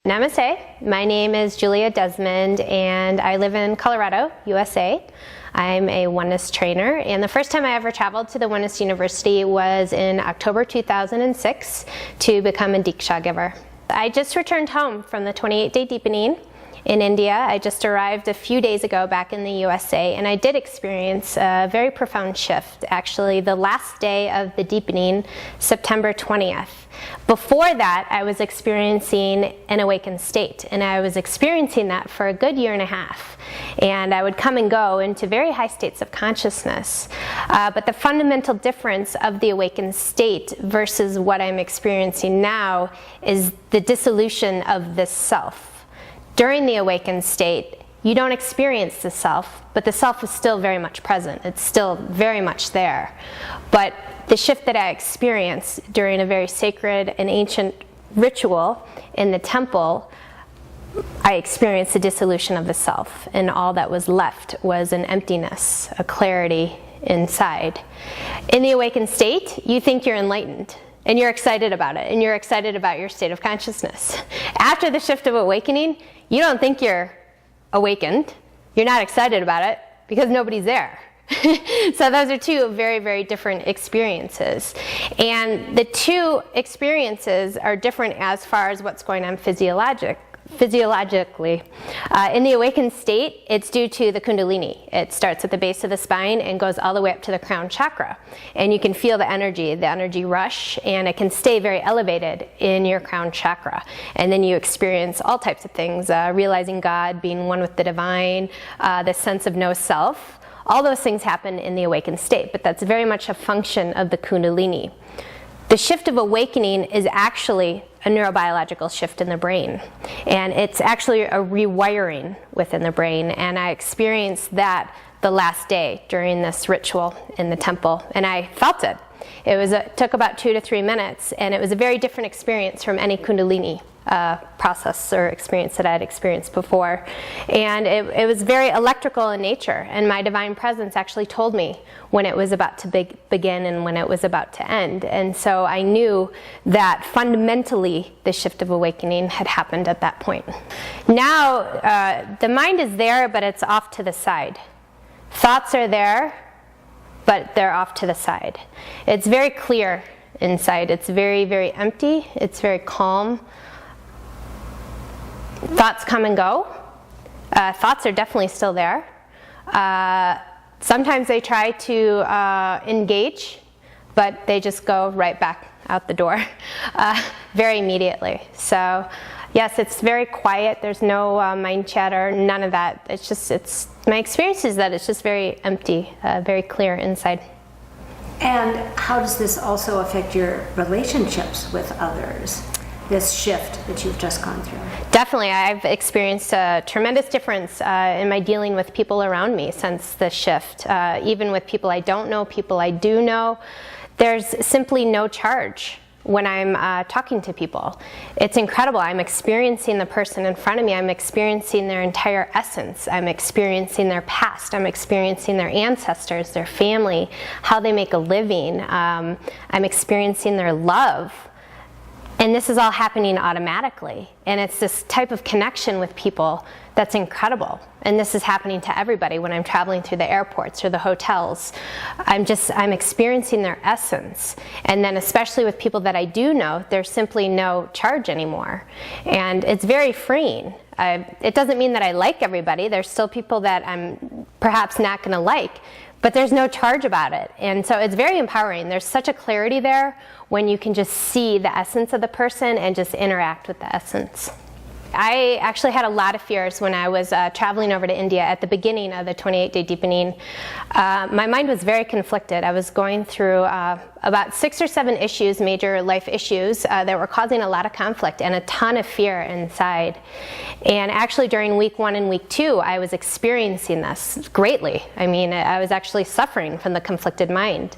Namaste, my name is Julia Desmond and I live in Colorado, USA. I'm a oneness trainer, and the first time I ever traveled to the Oneness University was in October 2006 to become a Diksha giver. I just returned home from the 28-day deepening in India. I just arrived a few days ago back in the USA, and I did experience a very profound shift. Actually, the last day of the deepening, September 20th. Before that, I was experiencing an awakened state, and I was experiencing that for a good year and a half. And I would come and go into very high states of consciousness. But the fundamental difference of the awakened state versus what I'm experiencing now is the dissolution of this self. During the awakened state, you don't experience the self, but the self is still very much present. It's still very much there. But the shift that I experienced during a very sacred and ancient ritual in the temple, I experienced the dissolution of the self, and all that was left was an emptiness, a clarity inside. In the awakened state, you think you're enlightened, and you're excited about it, and you're excited about your state of consciousness. After the shift of awakening, you don't think you're awakened. You're not excited about it because nobody's there. So those are two very, very different experiences. And the two experiences are different as far as what's going on physiologically. In the awakened state, it's due to the Kundalini. It starts at the base of the spine and goes all the way up to the crown chakra. And you can feel the energy rush, and it can stay very elevated in your crown chakra. And then you experience all types of things, realizing God, being one with the divine, the sense of no self. All those things happen in the awakened state, but that's very much a function of the Kundalini. The shift of awakening is actually a neurobiological shift in the brain, and it's actually a rewiring within the brain, and I experienced that the last day during this ritual in the temple, and I felt it. It took about 2 to 3 minutes, and it was a very different experience from any Kundalini process or experience that I had experienced before. And it was very electrical in nature, and my divine presence actually told me when it was about to begin and when it was about to end. And so I knew that fundamentally the shift of awakening had happened at that point. Now the mind is there, but it's off to the side. Thoughts are there, but they're off to the side. It's very clear inside. It's very, very empty. It's very calm. Thoughts come and go. Thoughts are definitely still there. Sometimes they try to engage, but they just go right back out the door very immediately. So yes, it's very quiet. There's no mind chatter, none of that. My experience is that it's just very empty, very clear inside. And how does this also affect your relationships with others? This shift that you've just gone through? Definitely. I've experienced a tremendous difference in my dealing with people around me since the shift. Even with people I don't know, people I do know, there's simply no charge when I'm talking to people. It's incredible. I'm experiencing the person in front of me. I'm experiencing their entire essence. I'm experiencing their past. I'm experiencing their ancestors, their family, how they make a living. I'm experiencing their love. And this is all happening automatically. And it's this type of connection with people that's incredible. And this is happening to everybody when I'm traveling through the airports or the hotels. I'm experiencing their essence. And then especially with people that I do know, there's simply no charge anymore. And it's very freeing. It doesn't mean that I like everybody. There's still people that I'm perhaps not going to like. But there's no charge about it. And so it's very empowering. There's such a clarity there when you can just see the essence of the person and just interact with the essence. I actually had a lot of fears when I was traveling over to India at the beginning of the 28-day deepening. My mind was very conflicted. I was going through about 6 or 7 issues, major life issues, that were causing a lot of conflict and a ton of fear inside. And actually during week 1 and week 2, I was experiencing this greatly. I mean, I was actually suffering from the conflicted mind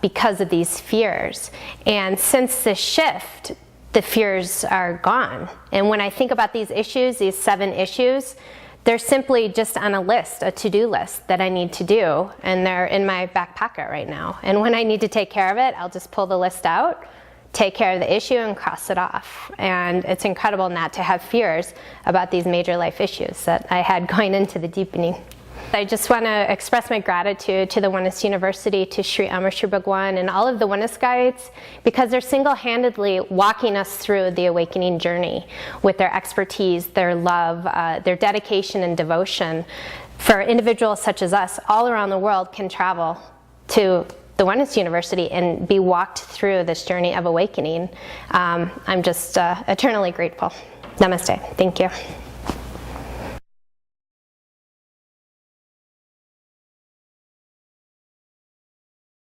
because of these fears. And since the shift, the fears are gone. And when I think about these issues, these 7 issues, they're simply just on a list, a to-do list that I need to do, and they're in my back pocket right now. And when I need to take care of it, I'll just pull the list out, take care of the issue and cross it off. And it's incredible not to have fears about these major life issues that I had going into the deepening. I just want to express my gratitude to the Oneness University, to Sri Amar Shri Bhagwan, and all of the Oneness guides, because they're single-handedly walking us through the awakening journey with their expertise, their love, their dedication and devotion. For individuals such as us all around the world can travel to the Oneness University and be walked through this journey of awakening. I'm just eternally grateful. Namaste. Thank you.